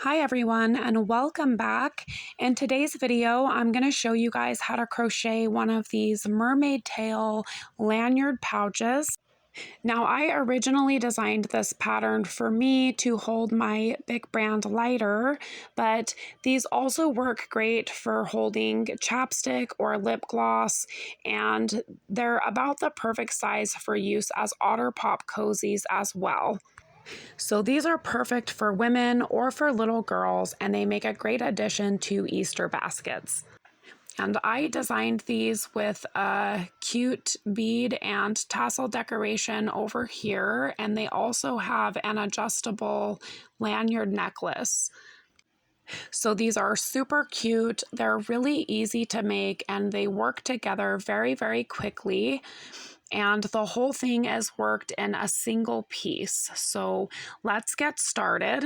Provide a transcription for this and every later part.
Hi everyone and welcome back. In today's video, I'm going to show you guys how to crochet one of these mermaid tail lanyard pouches. Now, I originally designed this pattern for me to hold my big brand lighter, but these also work great for holding chapstick or lip gloss, and they're about the perfect size for use as Otter Pop Cozies as well. So these are perfect for women or for little girls, and they make a great addition to Easter baskets. And I designed these with a cute bead and tassel decoration over here, and they also have an adjustable lanyard necklace. So these are super cute, they're really easy to make, and they work together very, very quickly. And the whole thing is worked in a single piece. So let's get started.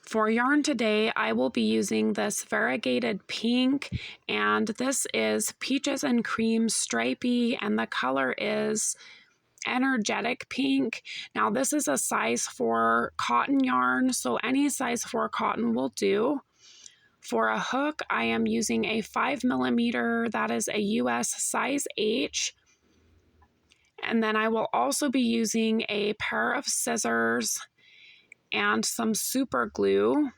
For yarn today, I will be using this variegated pink, and this is Peaches and Cream Stripey, and the color is energetic pink. Now this is a size 4 cotton yarn, so any size 4 cotton will do. For a hook, I am using a 5mm, that is a US size H. And then I will also be using a pair of scissors and some super glue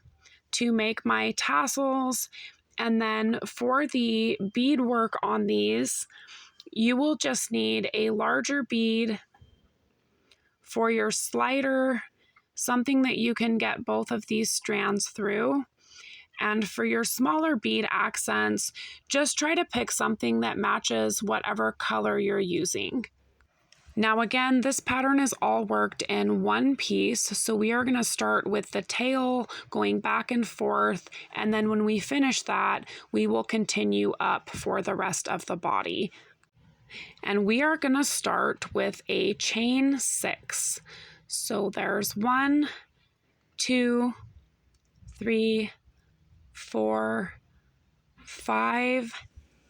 to make my tassels. And then for the bead work on these, you will just need a larger bead for your slider, something that you can get both of these strands through. And for your smaller bead accents, just try to pick something that matches whatever color you're using. Now again, this pattern is all worked in one piece, so we are going to start with the tail going back and forth, and then when we finish that, we will continue up for the rest of the body. And we are going to start with a chain 6. So there's 1, 2, 3, 4, 5,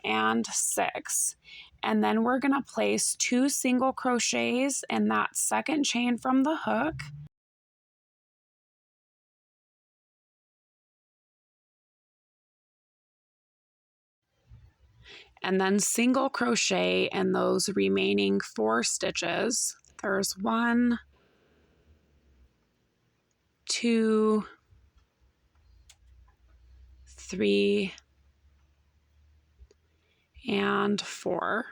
and 6. And then we're going to place 2 single crochets in that second chain from the hook. And then single crochet in those remaining 4 stitches. There's 1, 2, 3, and 4.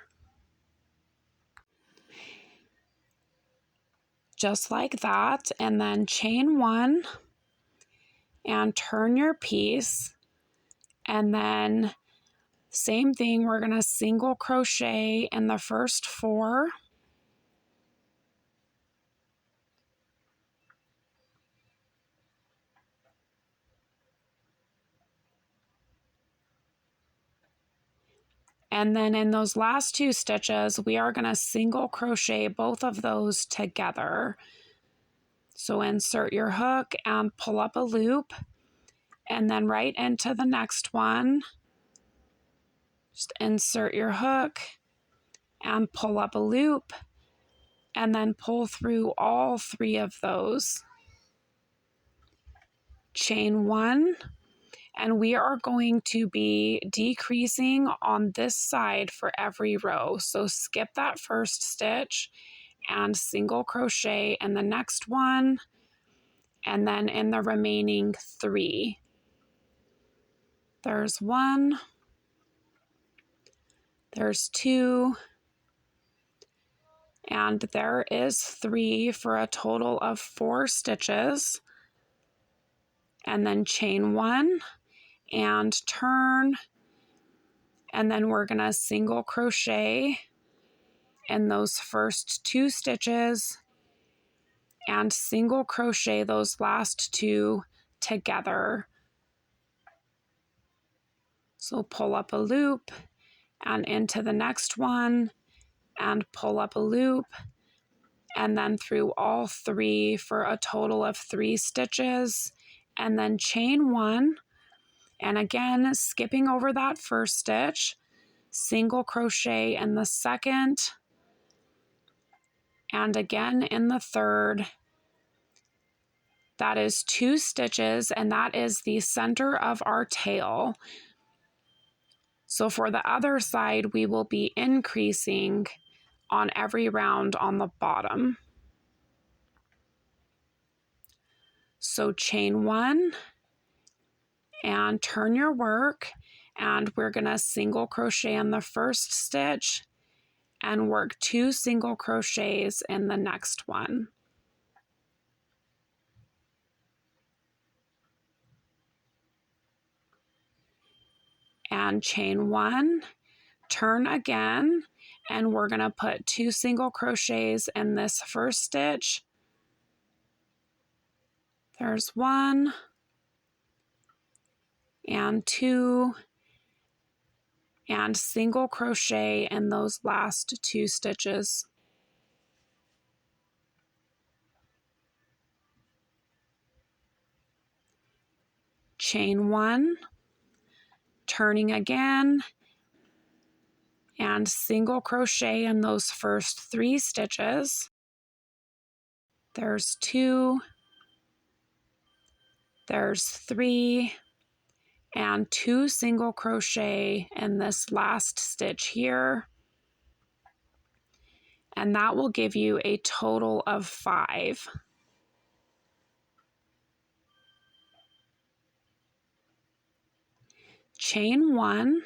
Just like that, and then chain 1 and turn your piece, and then same thing, we're going to single crochet in the first 4. And then in those last 2 stitches, we are going to single crochet both of those together. So insert your hook and pull up a loop, and then right into the next one, just insert your hook and pull up a loop, and then pull through all 3 of those. Chain 1. And we are going to be decreasing on this side for every row. So skip that first stitch and single crochet in the next one, and then in the remaining 3. There's 1, there's 2, and there is 3 for a total of 4 stitches. And then chain 1 and turn, and then we're going to single crochet in those first 2 stitches and single crochet those last 2 together. So pull up a loop and into the next one and pull up a loop, and then through all 3 for a total of 3 stitches, and then chain 1. And again, skipping over that first stitch, single crochet in the second, and again in the third, That is 2 stitches, and that is the center of our tail. So for the other side, we will be increasing on every round on the bottom. So chain 1 and turn your work, and we're going to single crochet in the first stitch and work 2 single crochets in the next one. And chain 1, turn again, and we're going to put 2 single crochets in this first stitch. There's 1 and 2, and single crochet in those last 2 stitches. Chain 1, turning again, and single crochet in those first 3 stitches. There's 2, there's 3, and 2 single crochet in this last stitch here. And that will give you a total of 5. Chain 1,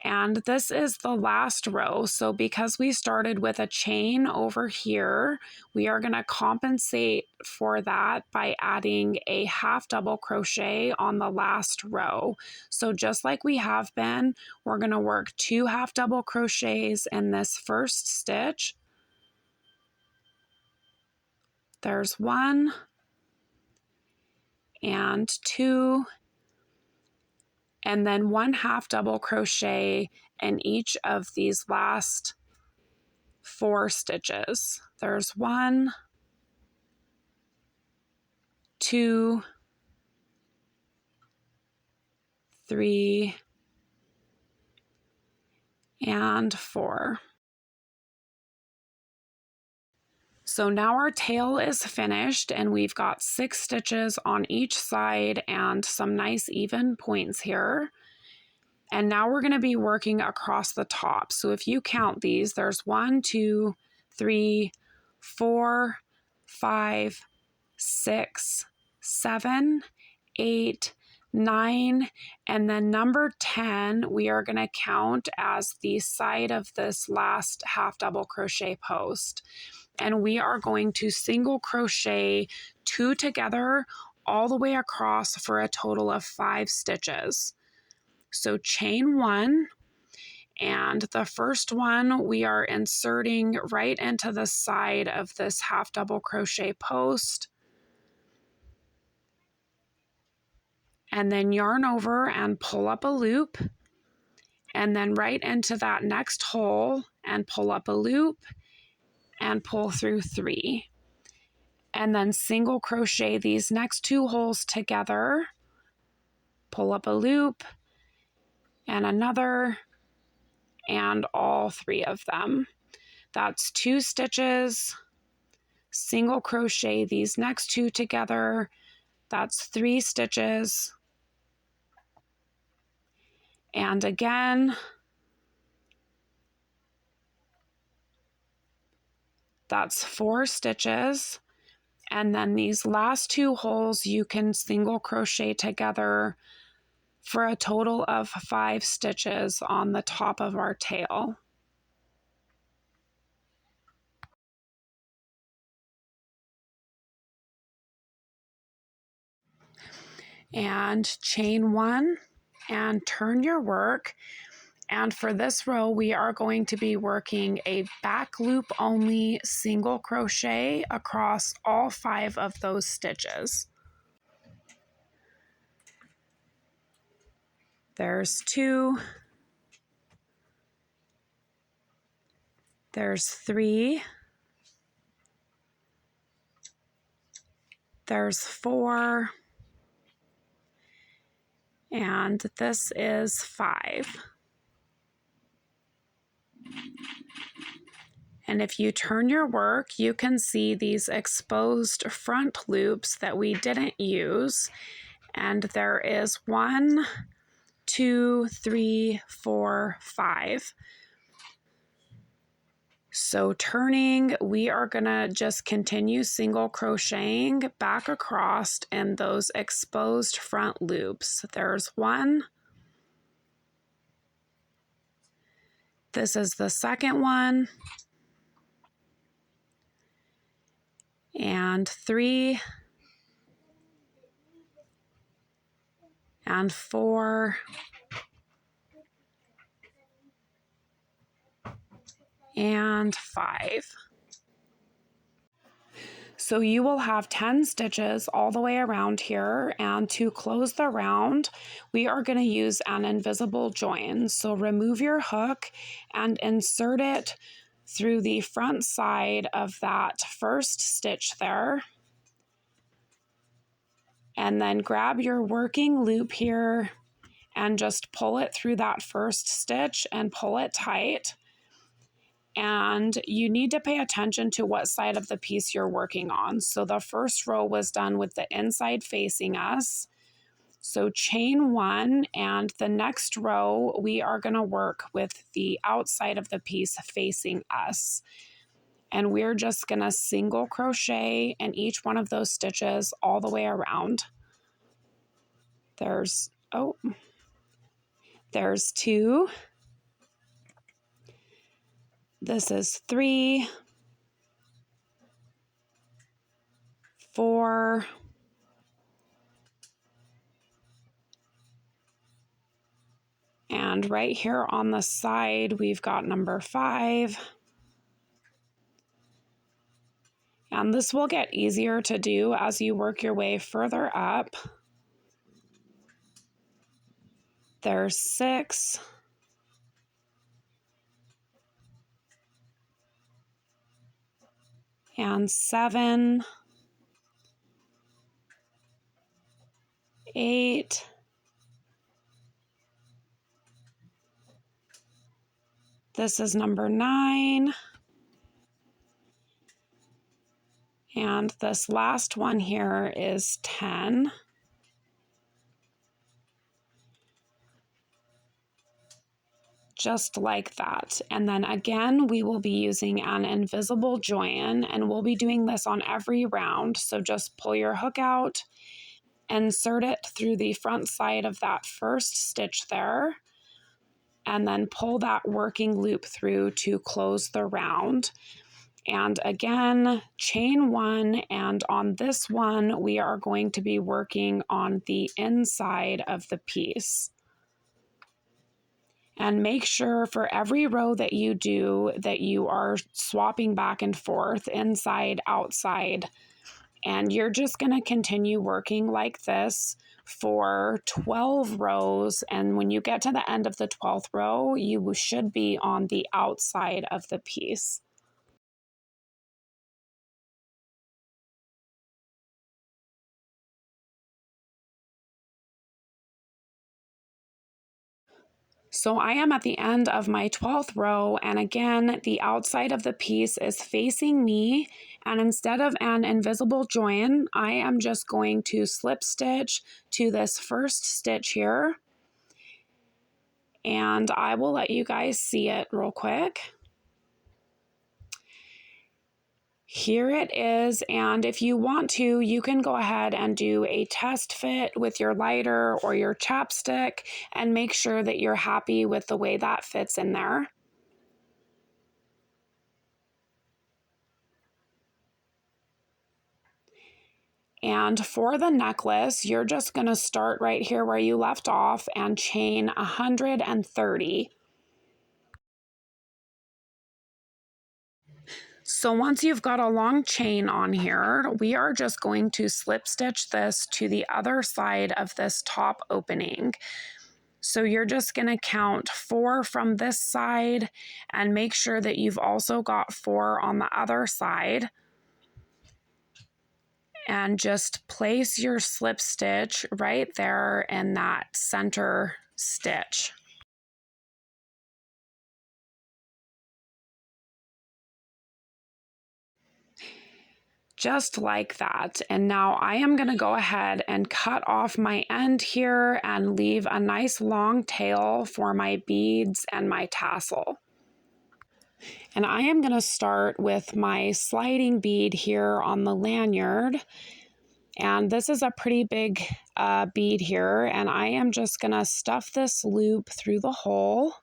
and this is the last row. So because we started with a chain over here, we are going to compensate for that by adding a half double crochet on the last row. So just like we have been, we're going to work 2 half double crochets in this first stitch. There's 1 and 2, and then 1 half double crochet in each of these last 4 stitches. There's 1, 2, 3, and 4. So now our tail is finished, and we've got 6 stitches on each side and some nice even points here. And now we're going to be working across the top. So if you count these, there's 1, 2, 3, 4, 5, 6, 7, 8, 9, and then number 10 we are going to count as the side of this last half double crochet post. And we are going to single crochet 2 together all the way across for a total of 5 stitches. So chain 1, and the first one we are inserting right into the side of this half double crochet post, and then yarn over and pull up a loop, and then right into that next hole and pull up a loop and pull through 3, and then single crochet these next 2 holes together, pull up a loop and another, and all 3 of them. That's 2 stitches, single crochet these next 2 together, that's 3 stitches, and again, that's 4 stitches, and then these last 2 holes you can single crochet together for a total of 5 stitches on the top of our tail. And chain 1 and turn your work. And for this row, we are going to be working a back loop only single crochet across all 5 of those stitches. There's 2, there's 3, there's 4, and this is 5. And if you turn your work, you can see these exposed front loops that we didn't use. And there is 1, 2, 3, 4, 5. So turning, we are gonna just continue single crocheting back across in those exposed front loops. There's 1. This is the second one. And 3. And 4. And 5. So you will have 10 stitches all the way around here, and to close the round, we are going to use an invisible join. So remove your hook and insert it through the front side of that first stitch there. And then grab your working loop here and just pull it through that first stitch and pull it tight. And you need to pay attention to what side of the piece you're working on. So the first row was done with the inside facing us. So chain 1, and the next row we are going to work with the outside of the piece facing us. And we're just going to single crochet in each one of those stitches all the way around. There's 2. This is 3, 4, and right here on the side, we've got number 5. And this will get easier to do as you work your way further up. There's 6. And 7. 8. This is number 9. And this last one here is 10. Just like that. And then again, we will be using an invisible join, and we'll be doing this on every round. So just pull your hook out, insert it through the front side of that first stitch there, and then pull that working loop through to close the round. And again, chain 1, and on this one, we are going to be working on the inside of the piece. And make sure for every row that you do that you are swapping back and forth, inside, outside, and you're just going to continue working like this for 12 rows. And when you get to the end of the 12th row, you should be on the outside of the piece. So I am at the end of my 12th row, and again, the outside of the piece is facing me, and instead of an invisible join, I am just going to slip stitch to this first stitch here, and I will let you guys see it real quick. Here it is, and if you want to, you can go ahead and do a test fit with your lighter or your chapstick and make sure that you're happy with the way that fits in there. And for the necklace, you're just going to start right here where you left off and chain 130. So once you've got a long chain on here, we are just going to slip stitch this to the other side of this top opening. So you're just going to count 4 from this side and make sure that you've also got 4 on the other side. And just place your slip stitch right there in that center stitch. just like that. And now I am going to go ahead and cut off my end here and leave a nice long tail for my beads and my tassel. And I am going to start with my sliding bead here on the lanyard. And this is a pretty big bead here, and I am just going to stuff this loop through the hole.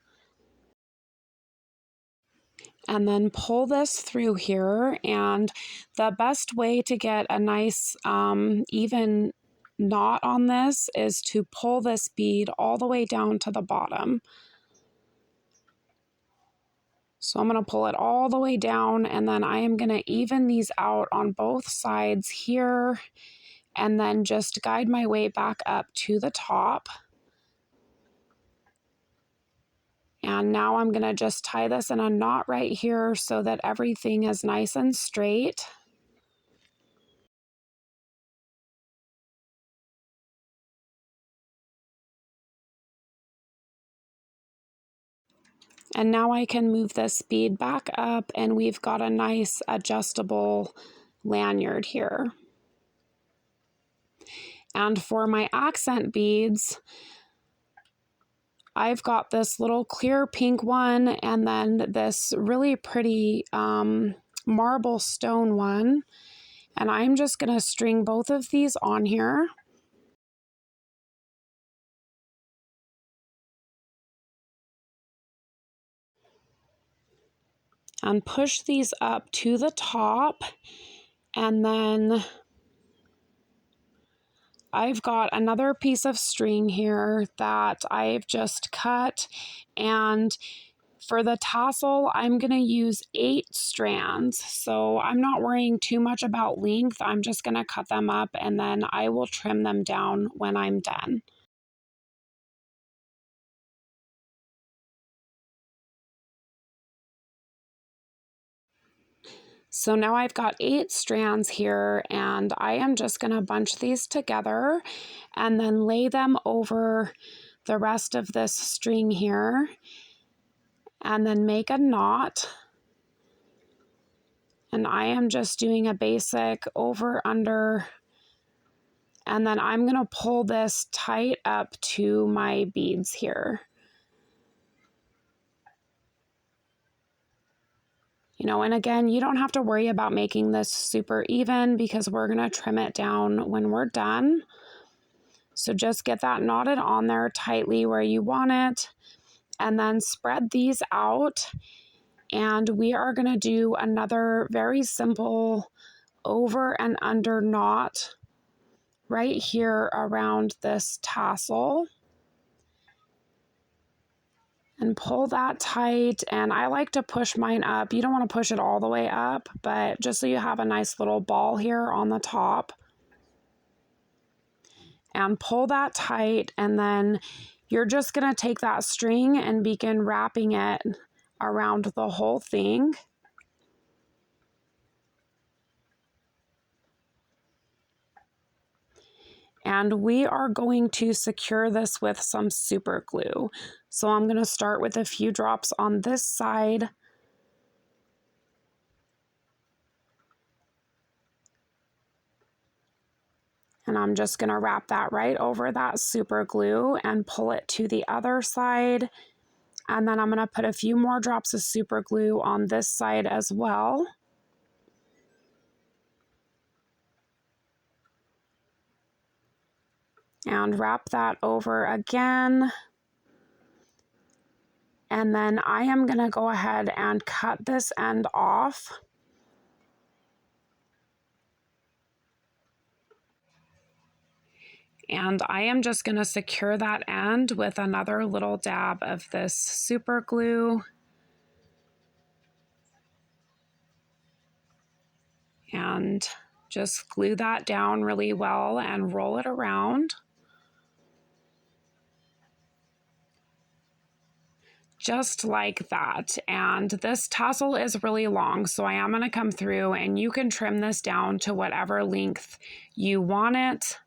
And then pull this through here, and the best way to get a nice even knot on this is to pull this bead all the way down to the bottom. So I'm going to pull it all the way down, and then I am going to even these out on both sides here, and then just guide my way back up to the top. And now I'm going to just tie this in a knot right here so that everything is nice and straight. And now I can move this bead back up, and we've got a nice adjustable lanyard here. And for my accent beads, I've got this little clear pink one, and then this really pretty marble stone one. And I'm just going to string both of these on here. And push these up to the top, and then I've got another piece of string here that I've just cut, and for the tassel I'm going to use 8 strands, so I'm not worrying too much about length. I'm just going to cut them up, and then I will trim them down when I'm done. So now I've got 8 strands here, and I am just going to bunch these together and then lay them over the rest of this string here, and then make a knot. And I am just doing a basic over, under, and then I'm going to pull this tight up to my beads here. You know, and again, you don't have to worry about making this super even because we're going to trim it down when we're done. So just get that knotted on there tightly where you want it, and then spread these out. And we are going to do another very simple over and under knot right here around this tassel. And pull that tight, and I like to push mine up. You don't want to push it all the way up, but just so you have a nice little ball here on the top. And pull that tight, and then you're just going to take that string and begin wrapping it around the whole thing. And we are going to secure this with some super glue. So I'm going to start with a few drops on this side. And I'm just going to wrap that right over that super glue and pull it to the other side. And then I'm going to put a few more drops of super glue on this side as well. And wrap that over again. And then I am going to go ahead and cut this end off. And I am just going to secure that end with another little dab of this super glue. And just glue that down really well and roll it around. Just like that. And this tassel is really long, so I am going to come through, and you can trim this down to whatever length you want it.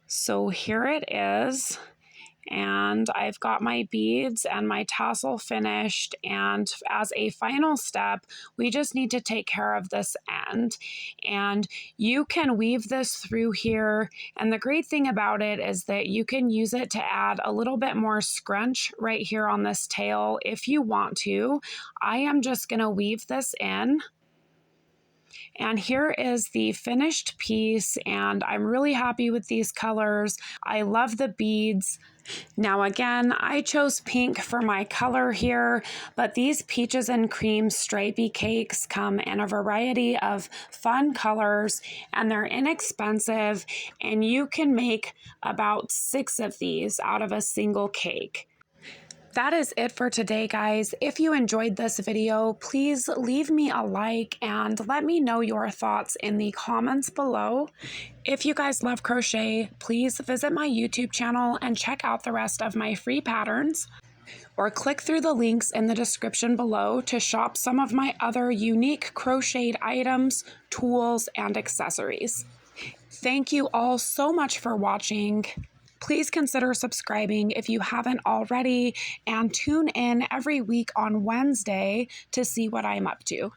So here it is, And I've got my beads and my tassel finished, and as a final step, we just need to take care of this end. And you can weave this through here, and the great thing about it is that you can use it to add a little bit more scrunch right here on this tail if you want to. I am just going to weave this in. And here is the finished piece, and I'm really happy with these colors. I love the beads. Now again, I chose pink for my color here, but these peaches and cream stripey cakes come in a variety of fun colors, and they're inexpensive, and you can make about 6 of these out of a single cake. That is it for today, guys. If you enjoyed this video, please leave me a like and let me know your thoughts in the comments below. If you guys love crochet, please visit my YouTube channel and check out the rest of my free patterns, or click through the links in the description below to shop some of my other unique crocheted items, tools, and accessories. Thank you all so much for watching. Please consider subscribing if you haven't already, and tune in every week on Wednesday to see what I'm up to.